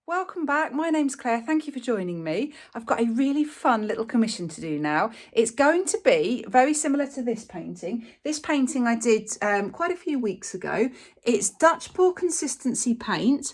Welcome back. My name's Claire. Thank you for joining me. I've got a really fun little commission to do now. It's going to be very similar to this painting. This painting I did quite a few weeks ago. It's Dutch pour consistency paint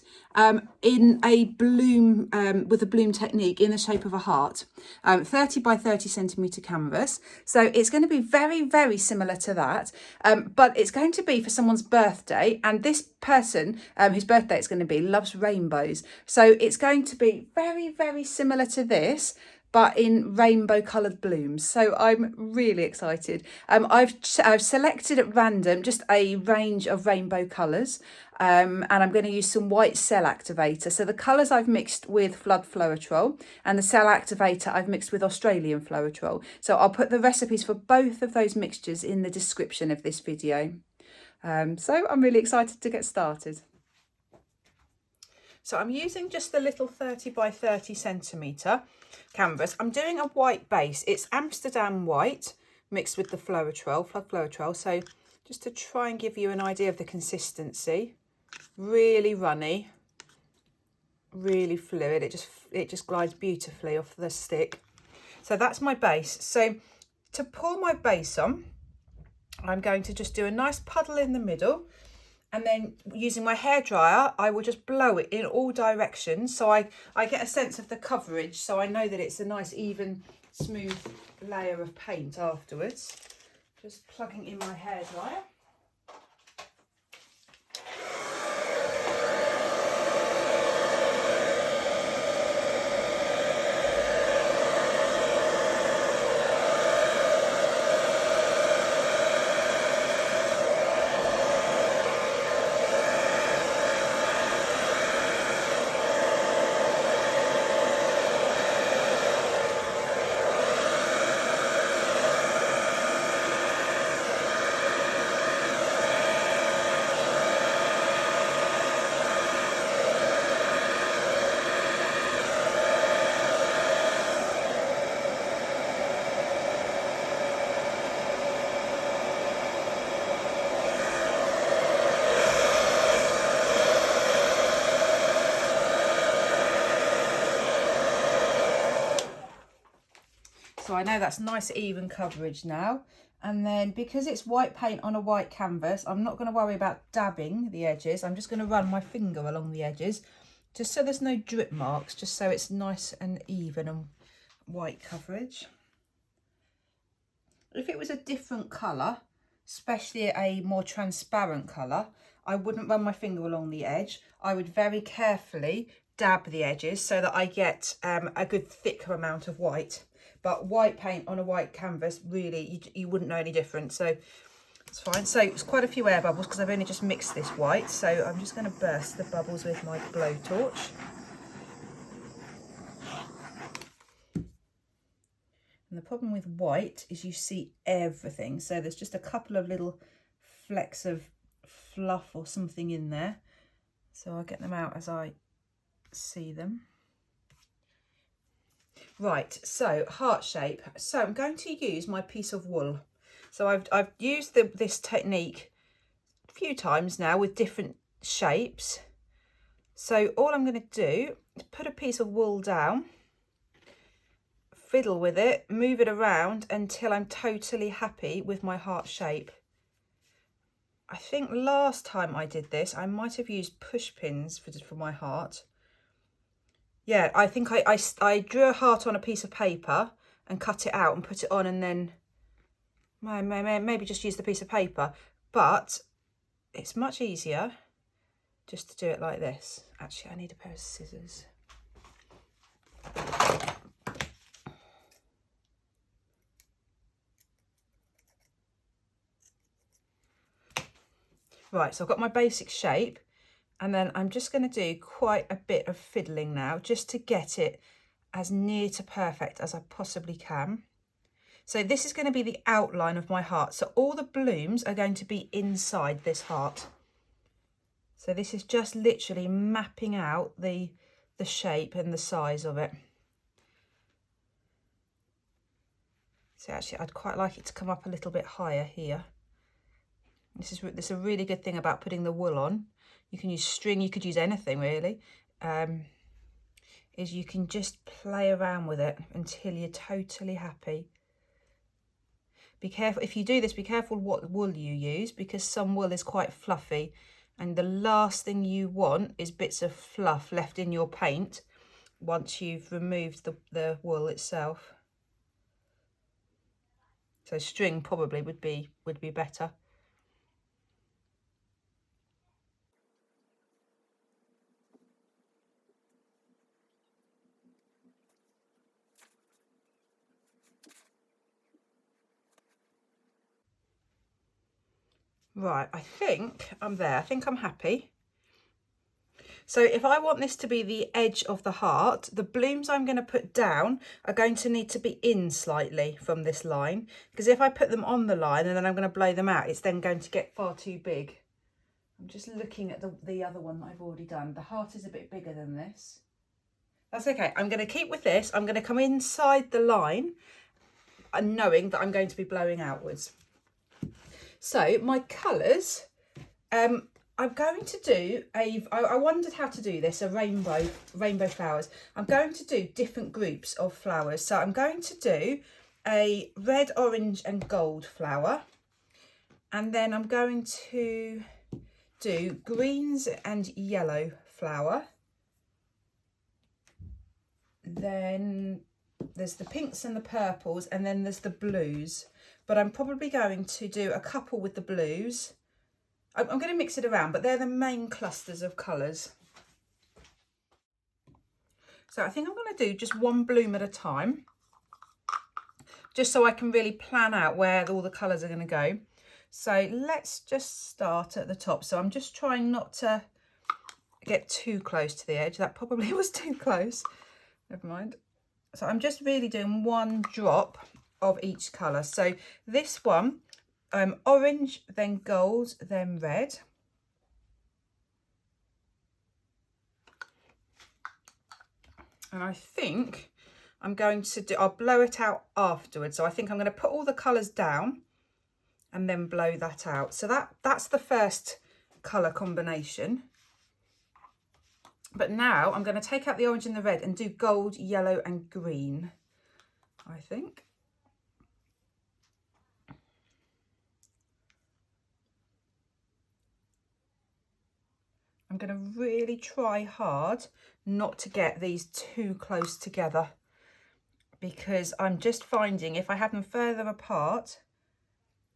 in a bloom, with a bloom technique in the shape of a heart. 30 by 30 centimetre canvas. So it's going to be very, very similar to that. But it's going to be for someone's birthday. And this person, whose birthday it's going to be, loves rainbows. So it's going to be very, very similar to this, but in rainbow coloured blooms. So I'm really excited. I've selected at random just a range of rainbow colours, and I'm going to use some white cell activator. So the colours I've mixed with floetrol, and the cell activator I've mixed with Australian floetrol. So I'll put the recipes for both of those mixtures in the description of this video. So I'm really excited to get started. So I'm using just the little 30 by 30 centimetre canvas. I'm doing a white base. It's Amsterdam white mixed with the floetrol. So just to try and give you an idea of the consistency, really runny, really fluid. It just glides beautifully off the stick. So that's my base. So to pour my base on, I'm going to just do a nice puddle in the middle. And then using my hairdryer, I will just blow it in all directions. So I get a sense of the coverage. So I know that it's a nice, even, smooth layer of paint afterwards. Just plugging in my hairdryer. So I know that's nice even coverage now. And then because it's white paint on a white canvas, I'm not going to worry about dabbing the edges. I'm just going to run my finger along the edges, just so there's no drip marks, just so it's nice and even and white coverage. If it was a different colour, especially a more transparent colour, I wouldn't run my finger along the edge. I would very carefully dab the edges so that I get a good thicker amount of white. But white paint on a white canvas, really, you wouldn't know any different. So it's fine. So it's quite a few air bubbles because I've only just mixed this white. So I'm just going to burst the bubbles with my blowtorch. And the problem with white is you see everything. So there's just a couple of little flecks of fluff or something in there. So I'll get them out as I see them. Right, so heart shape. So I'm going to use my piece of wool. So I've used this technique a few times now with different shapes. So all I'm going to do is put a piece of wool down, fiddle with it, move it around until I'm totally happy with my heart shape. I think last time I did this, I might have used push pins for my heart. Yeah, I think I drew a heart on a piece of paper and cut it out and put it on, and then maybe just use the piece of paper. But it's much easier just to do it like this. Actually, I need a pair of scissors. Right, so I've got my basic shape. And then I'm just going to do quite a bit of fiddling now, just to get it as near to perfect as I possibly can. So this is going to be the outline of my heart. So all the blooms are going to be inside this heart. So this is just literally mapping out the shape and the size of it. So actually I'd quite like it to come up a little bit higher here. This is a really good thing about putting the wool on. You can use string, you could use anything really. is you can just play around with it until you're totally happy. Be careful, if you do this, be careful what wool you use, because some wool is quite fluffy, and the last thing you want is bits of fluff left in your paint once you've removed the wool itself. So string probably would be better. Right, I think I'm there. I think I'm happy. So if I want this to be the edge of the heart, the blooms I'm going to put down are going to need to be in slightly from this line, because if I put them on the line and then I'm going to blow them out, it's then going to get far too big. I'm just looking at the other one that I've already done. The heart is a bit bigger than this. That's okay. I'm going to keep with this. I'm going to come inside the line and knowing that I'm going to be blowing outwards. So my colours, I'm going to do I wondered how to do this, a rainbow flowers. I'm going to do different groups of flowers. So I'm going to do a red, orange and gold flower. And then I'm going to do greens and yellow flower. Then there's the pinks and the purples, and then there's the blues. But I'm probably going to do a couple with the blues. I'm going to mix it around, but they're the main clusters of colours. So I think I'm going to do just one bloom at a time, just so I can really plan out where all the colours are going to go. So let's just start at the top. So I'm just trying not to get too close to the edge. That probably was too close. Never mind. So I'm just really doing one drop of each colour. So this one, orange, then gold, then red. And I think I'm going to do, I'll blow it out afterwards. So I think I'm going to put all the colours down and then blow that out. So that's the first colour combination. But now I'm going to take out the orange and the red and do gold, yellow and green, I think. I'm going to really try hard not to get these too close together, because I'm just finding if I have them further apart,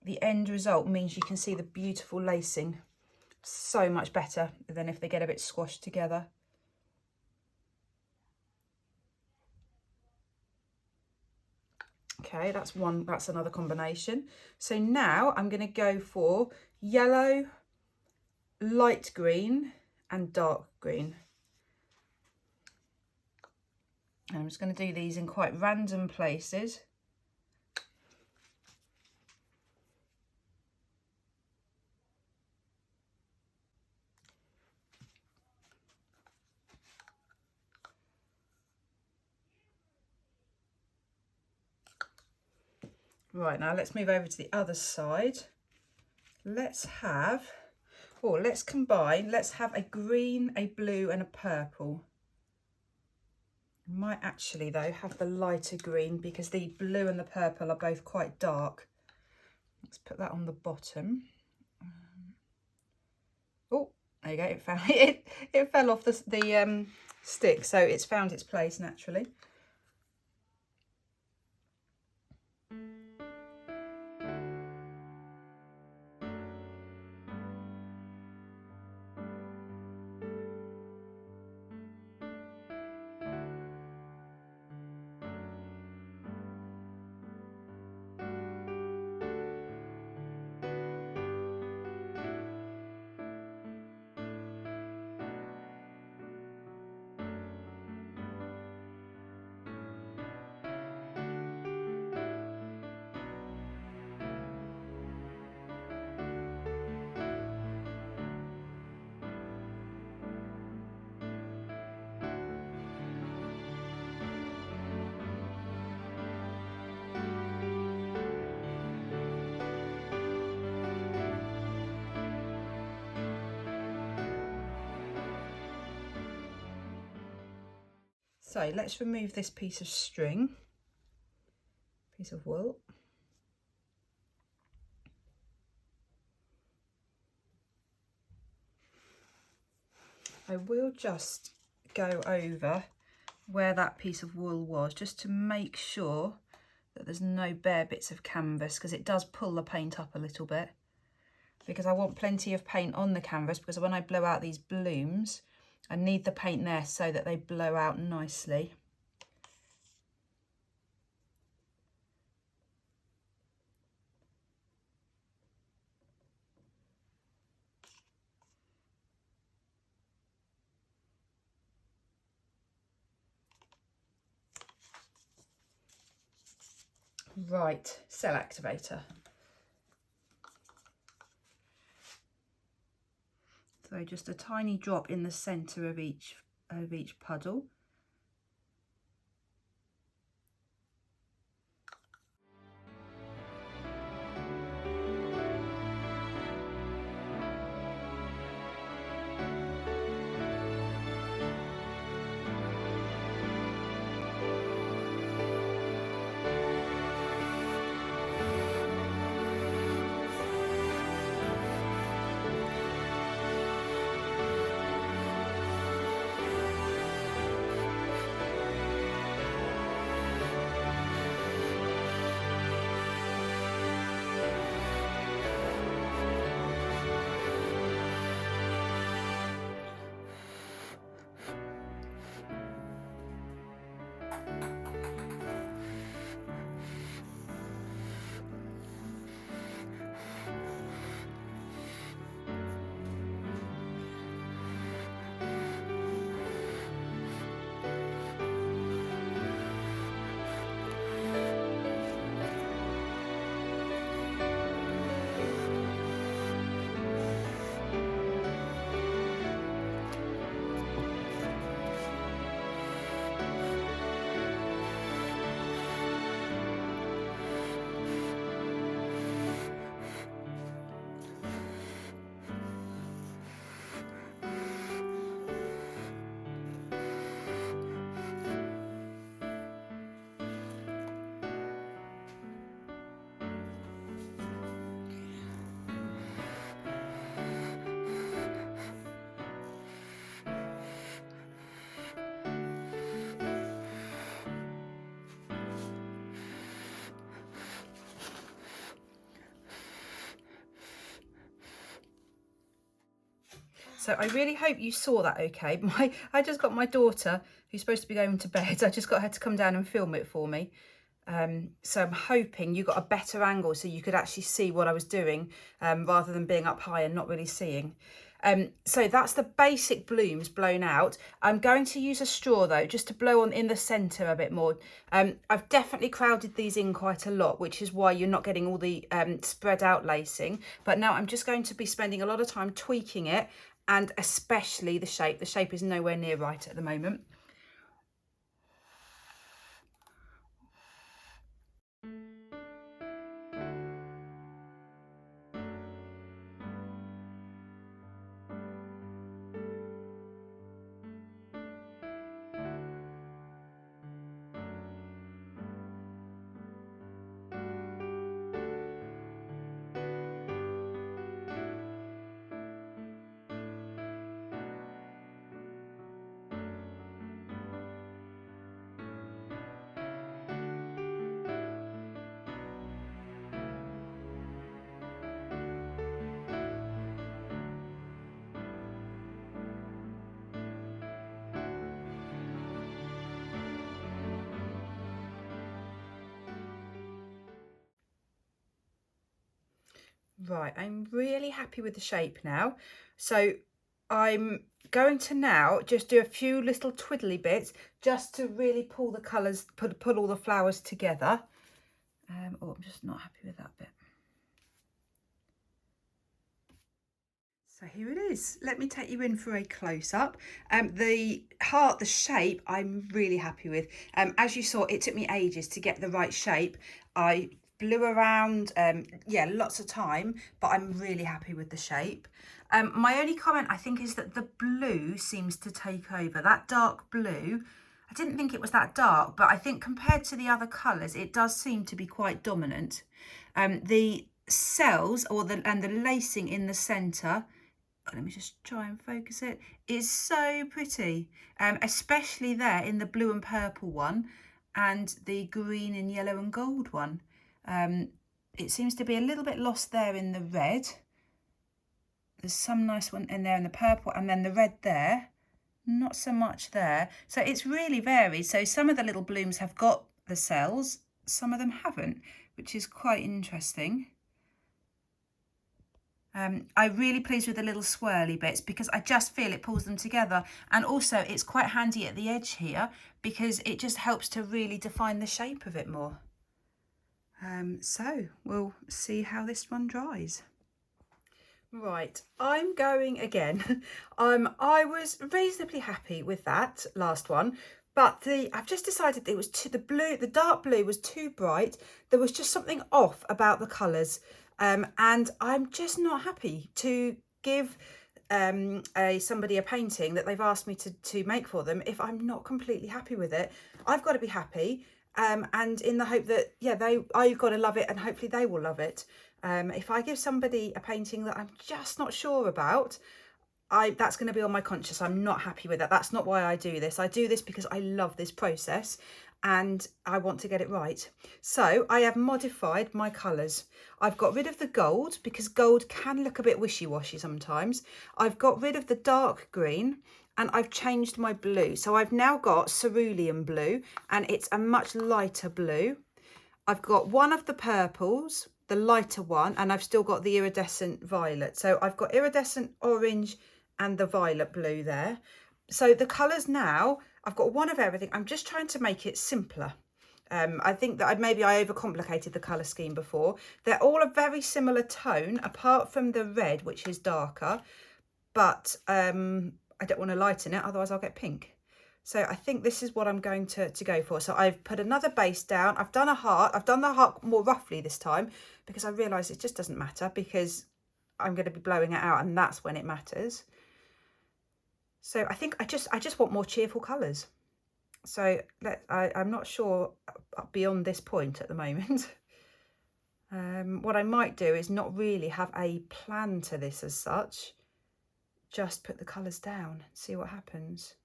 the end result means you can see the beautiful lacing so much better than if they get a bit squashed together. Okay, that's another combination. So now I'm going to go for yellow, light green and dark green. And I'm just going to do these in quite random places. Right, now let's move over to the other side. Let's combine, let's have a green, a blue and a purple. I might actually though have the lighter green because the blue and the purple are both quite dark. Let's put that on the bottom. Oh, there you go, it fell off the stick, so it's found its place naturally. So let's remove this piece of string, piece of wool. I will just go over where that piece of wool was, just to make sure that there's no bare bits of canvas, because it does pull the paint up a little bit, because I want plenty of paint on the canvas, because when I blow out these blooms, I need the paint there so that they blow out nicely. Right, cell activator. So just a tiny drop in the centre of each puddle. So I really hope you saw that okay. I just got my daughter, who's supposed to be going to bed, I just got her to come down and film it for me. So I'm hoping you got a better angle so you could actually see what I was doing, rather than being up high and not really seeing. So that's the basic blooms blown out. I'm going to use a straw though, just to blow on in the centre a bit more. I've definitely crowded these in quite a lot, which is why you're not getting all the spread out lacing. But now I'm just going to be spending a lot of time tweaking it, and especially the shape. The shape is nowhere near right at the moment. Right, I'm really happy with the shape now. So I'm going to now just do a few little twiddly bits just to really pull the colours, pull all the flowers together. Oh, I'm just not happy with that bit. So here it is. Let me take you in for a close-up. The heart, the shape, I'm really happy with. As you saw, it took me ages to get the right shape. I blew around, yeah, lots of time, but I'm really happy with the shape. My only comment, I think, is that the blue seems to take over. That dark blue, I didn't think it was that dark, but I think compared to the other colours, it does seem to be quite dominant. The cells and the lacing in the centre, let me just try and focus it, is so pretty, especially there in the blue and purple one and the green and yellow and gold one. It seems to be a little bit lost there in the red. There's some nice one in there in the purple, and then the red there, not so much there. So it's really varied. So some of the little blooms have got the cells, some of them haven't, which is quite interesting. I'm really pleased with the little swirly bits because I just feel it pulls them together, and also it's quite handy at the edge here because it just helps to really define the shape of it more. So we'll see how this one dries. Right, I'm going again. I was reasonably happy with that last one, but I've just decided it was the dark blue was too bright. There was just something off about the colours, and I'm just not happy to give somebody a painting that they've asked me to make for them if I'm not completely happy with it. I've got to be happy, and in the hope that, yeah, I've got to love it, and hopefully they will love it. If I give somebody a painting that I'm just not sure about, that's going to be on my conscience. I'm not happy with that. That's not why I do this. I do this because I love this process and I want to get it right. So I have modified my colours. I've got rid of the gold because gold can look a bit wishy-washy sometimes. I've got rid of the dark green and I've changed my blue. So I've now got cerulean blue, and it's a much lighter blue. I've got one of the purples, the lighter one, and I've still got the iridescent violet. So I've got iridescent orange and the violet blue there. So the colours now, I've got one of everything. I'm just trying to make it simpler. I think that maybe I overcomplicated the colour scheme before. They're all a very similar tone, apart from the red, which is darker. But I don't want to lighten it, otherwise I'll get pink. So I think this is what I'm going to go for. So I've put another base down. I've done a heart. I've done the heart more roughly this time because I realise it just doesn't matter because I'm going to be blowing it out, and that's when it matters. So I think I just want more cheerful colours. So I'm not sure beyond this point at the moment. What I might do is not really have a plan to this as such. Just put the colours down and see what happens.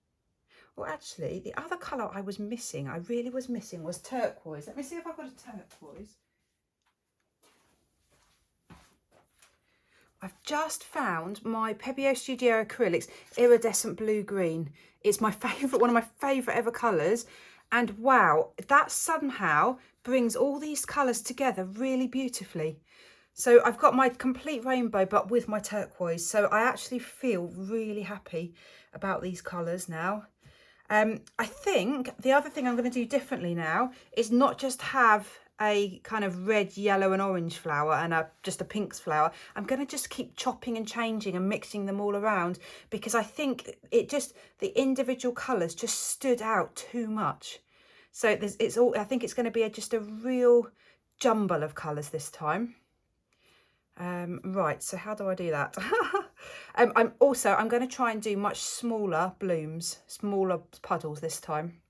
Well, actually, the other colour I really was missing, was turquoise. Let me see if I've got a turquoise. I've just found my Pebeo Studio Acrylics iridescent blue-green. It's my favourite, one of my favourite ever colours. And wow, that somehow brings all these colours together really beautifully. So I've got my complete rainbow, but with my turquoise. So I actually feel really happy about these colours now. I think the other thing I'm going to do differently now is not just have a kind of red, yellow and orange flower and just a pinks flower. I'm going to just keep chopping and changing and mixing them all around because I think the individual colours just stood out too much. So I think it's going to be just a real jumble of colours this time. Right, so how do I do that? I'm going to try and do much smaller blooms, smaller puddles this time.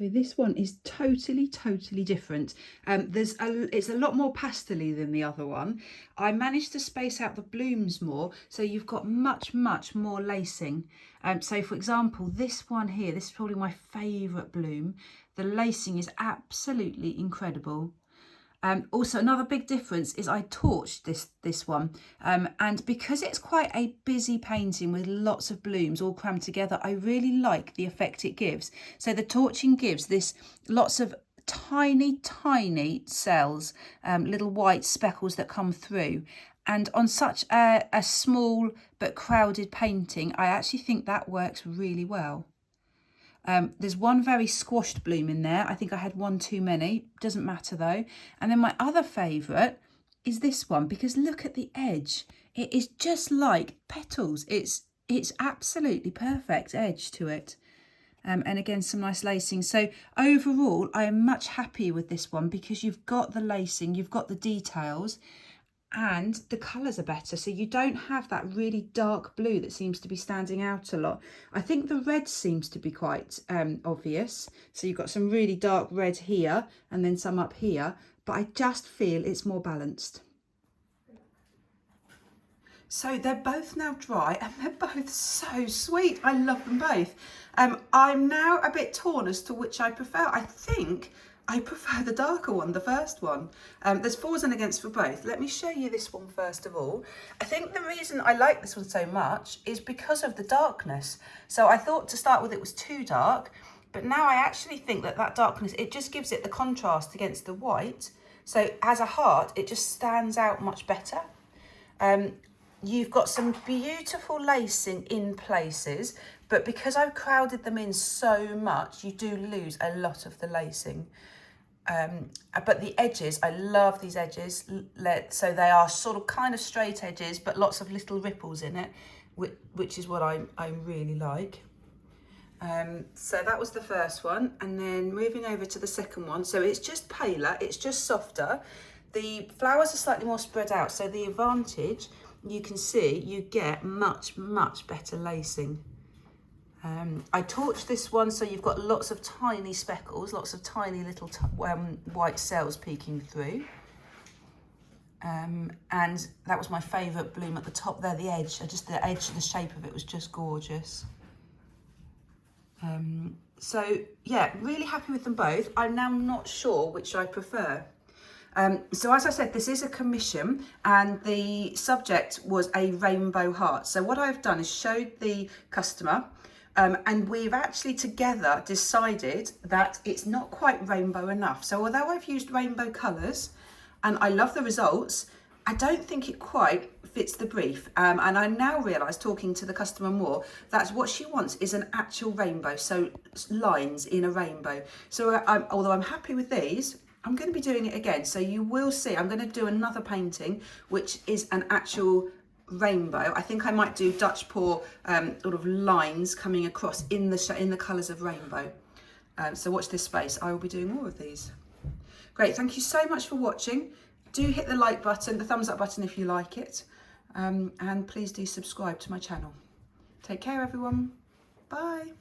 So this one is totally different. It's a lot more pastel-y than the other one. I managed to space out the blooms more, so you've got much more lacing. So for example, this one here, this is probably my favourite bloom. The lacing is absolutely incredible. Also, another big difference is I torched this one, and because it's quite a busy painting with lots of blooms all crammed together, I really like the effect it gives. So the torching gives this lots of tiny cells, little white speckles that come through. And on such a small but crowded painting, I actually think that works really well. There's one very squashed bloom in there. I think I had one too many. Doesn't matter though. And then my other favourite is this one, because look at the edge. It is just like petals. It's absolutely perfect edge to it. And again, some nice lacing. So overall, I am much happier with this one because you've got the lacing, you've got the details, and the colours are better, so you don't have that really dark blue that seems to be standing out a lot. I think the red seems to be quite obvious, so you've got some really dark red here and then some up here, but I just feel it's more balanced. So they're both now dry and they're both so sweet. I love them both. I'm now a bit torn as to which I prefer. I think I prefer the darker one, the first one. There's fors and against for both. Let me show you this one first of all. I think the reason I like this one so much is because of the darkness. So I thought to start with it was too dark, but now I actually think that darkness, it just gives it the contrast against the white. So as a heart, it just stands out much better. You've got some beautiful lacing in places, but because I've crowded them in so much, you do lose a lot of the lacing. But the edges, I love these edges. So they are sort of kind of straight edges, but lots of little ripples in it, which is what I really like. So that was the first one. And then moving over to the second one. So it's just paler, it's just softer. The flowers are slightly more spread out. So the advantage, you can see, you get much better lacing. I torched this one, so you've got lots of tiny speckles, lots of tiny little white cells peeking through. And that was my favourite bloom at the top there, the edge. The shape of it was just gorgeous. So yeah, really happy with them both. I'm now not sure which I prefer. So as I said, this is a commission and the subject was a rainbow heart. So what I've done is showed the customer and we've actually together decided that it's not quite rainbow enough. So although I've used rainbow colours and I love the results, I don't think it quite fits the brief. And I now realise, talking to the customer more, that's what she wants is an actual rainbow. So lines in a rainbow. So although I'm happy with these, I'm going to be doing it again. So you will see, I'm going to do another painting, which is an actual rainbow. I think I might do Dutch pour sort of lines coming across in the colours of rainbow. So watch this space. I will be doing more of these. Great. Thank you so much for watching. Do hit the like button, the thumbs up button if you like it. And please do subscribe to my channel. Take care, everyone. Bye.